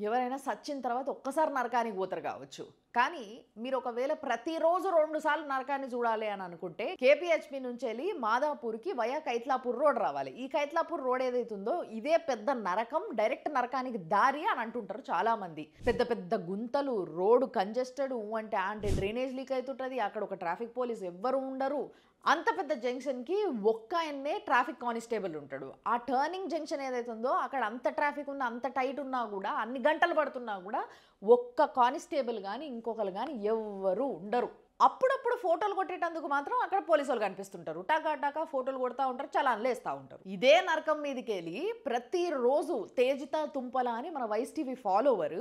ఎవరైనా సచ్చిన తర్వాత ఒక్కసారి నరకానికి పోతారు కావచ్చు. కానీ మీరు ఒకవేళ ప్రతిరోజు 2 సార్లు నరకాన్ని చూడాలి అని అనుకుంటే కేపీహెచ్పీ నుంచెళ్ళి మాదాపూర్‌కి వయా కైత్లాపూర్ రోడ్ రావాలి. ఈ కైత్లాపూర్ రోడ్ ఏదైతుందో ఇదే పెద్ద నరకం, డైరెక్ట్ నరకానికి దారి అని అంటుంటారు చాలామంది. పెద్ద పెద్ద గుంతలు, రోడ్డు కంజెస్టెడ్ అంటే డ్రైనేజ్ లీక్ అయితుంటది. అక్కడ ఒక ట్రాఫిక్ పోలీస్ ఎవ్వరు ఉండరు. అంత పెద్ద జంక్షన్‌కి ఒక్క ఆయన్నే ట్రాఫిక్ కానిస్టేబుల్ ఉంటాడు. ఆ టర్నింగ్ జంక్షన్ ఏదైతుందో అక్కడ అంత ట్రాఫిక్ ఉన్నా, అంత టైట్ ఉన్నా కూడా, అన్ని గంటలు పడుతున్నా కూడా ఒక్క కానిస్టేబుల్ గాని, ఇంకొకళ్ళు గాని ఎవ్వరు ఉండరు. అప్పుడప్పుడు ఫోటోలు కొట్టేటందుకు మాత్రం అక్కడ పోలీసోళ్ళు కనిపిస్తుంటారు. టకా టకా ఫోటోలు కొడతా ఉంటారు, చలాన్లు వేస్తా ఉంటారు. ఇదే నరకం మీదకెళ్ళి ప్రతిరోజు తేజిత తుంపల అని మన వైస్ టీవీ ఫాలోవర్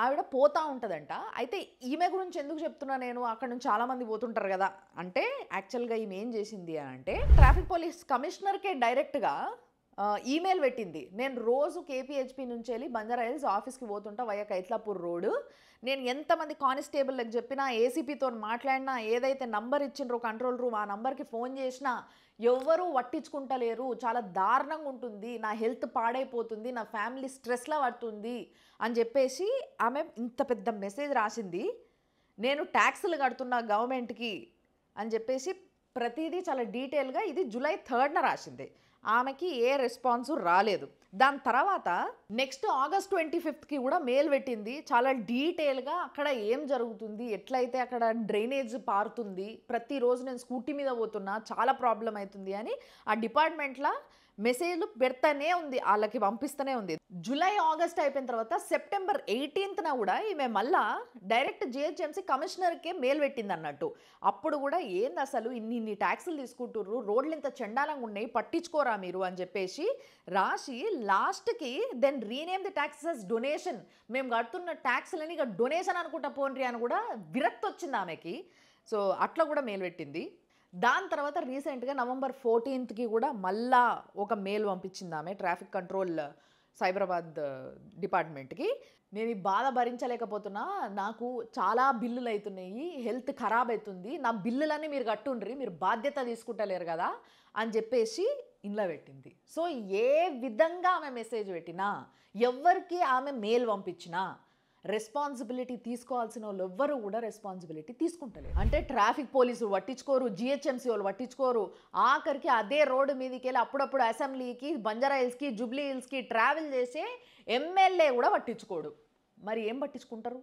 ఆవిడ పోతా ఉంటదంట. అయితే ఈమె గురించి ఎందుకు చెప్తున్నా నేను, అక్కడ నుంచి చాలా మంది పోతుంటారు కదా అంటే, యాక్చువల్గా ఈమె ఏం చేసింది అంటే ట్రాఫిక్ పోలీస్ కమిషనర్కే డైరెక్ట్గా ఈమెయిల్ పెట్టింది. నేను రోజు కేపీహెచ్పీ నుంచి వెళ్ళి బంజారా హిల్స్ ఆఫీస్కి పోతుంటా వయా కైత్లాపూర్ రోడ్. నేను ఎంతమంది కానిస్టేబుల్కి చెప్పినా, ఏసీపీతో మాట్లాడినా, ఏదైతే నంబర్ ఇచ్చిండ్రో కంట్రోల్ రూమ్ ఆ నంబర్కి ఫోన్ చేసినా ఎవ్వరూ పట్టించుకుంటలేరు. చాలా దారుణంగా ఉంటుంది, నా హెల్త్ పాడైపోతుంది, నా ఫ్యామిలీ స్ట్రెస్లో పడుతుంది అని చెప్పేసి ఆమె ఇంత పెద్ద మెసేజ్ రాసింది. నేను ట్యాక్సులు కడుతున్నా గవర్నమెంట్కి అని చెప్పేసి ప్రతిదీ చాలా డీటెయిల్గా ఇది జూలై 3న రాసింది. ఆమెకి ఏ రెస్పాన్సు రాలేదు. దాని తర్వాత నెక్స్ట్ ఆగస్ట్ 25కి కూడా మెయిల్ పెట్టింది. చాలా డీటెయిల్గా అక్కడ ఏం జరుగుతుంది, ఎట్లయితే అక్కడ డ్రైనేజ్ పారుతుంది, ప్రతిరోజు నేను స్కూటీ మీద పోతున్నా, చాలా ప్రాబ్లం అవుతుంది అని ఆ డిపార్ట్మెంట్లో మెసేజ్లు పెడతానే ఉంది, వాళ్ళకి పంపిస్తూనే ఉంది. జూలై ఆగస్ట్ అయిపోయిన తర్వాత సెప్టెంబర్ 18న కూడా ఈమె మళ్ళా డైరెక్ట్ జిహెచ్ఎంసీ కమిషనర్కే మెయిల్ పెట్టింది అన్నట్టు. అప్పుడు కూడా ఏంది అసలు ఇన్ని ట్యాక్సులు తీసుకుంటుర్రు, రోడ్లు ఇంత చండాలంగా ఉన్నాయి, పట్టించుకోరా మీరు అని చెప్పేసి రాసి లాస్ట్కి then rename the taxes donation, మేము కడుతున్న ట్యాక్స్లని ఇక డొనేషన్ అనుకుంటా పోన్రి అని కూడా విరక్తి వచ్చింది ఆమెకి. సో అట్లా కూడా మెయిల్ పెట్టింది. దాని తర్వాత రీసెంట్గా నవంబర్ 14కి కూడా మళ్ళా ఒక మెయిల్ పంపించింది ఆమె ట్రాఫిక్ కంట్రోల్ సైబరాబాద్ డిపార్ట్మెంట్కి. నేను ఈ బాధ భరించలేకపోతున్నా, నాకు చాలా బిల్లులు అవుతున్నాయి, హెల్త్ ఖరాబ్ అవుతుంది, నా బిల్లులన్నీ మీరు కట్టుండ్రి, మీరు బాధ్యత తీసుకుంటలేరు కదా అని చెప్పేసి ఇంట్లో పెట్టింది. సో ఏ విధంగా ఆమె మెసేజ్ పెట్టినా, ఎవరికి ఆమె మెయిల్ పంపించినా రెస్పాన్సిబిలిటీ తీసుకోవాల్సిన వాళ్ళు ఎవ్వరు కూడా రెస్పాన్సిబిలిటీ తీసుకుంటలేరు. అంటే ట్రాఫిక్ పోలీసులు పట్టించుకోరు, జిహెచ్ఎంసీ వాళ్ళు పట్టించుకోరు, ఆఖరికి అదే రోడ్డు మీదకి వెళ్ళి అప్పుడప్పుడు అసెంబ్లీకి, బంజారా హిల్స్కి, జూబ్లీ హిల్స్కి ట్రావెల్ చేసే ఎమ్మెల్యే కూడా పట్టించుకోడు. మరి ఏం పట్టించుకుంటారు?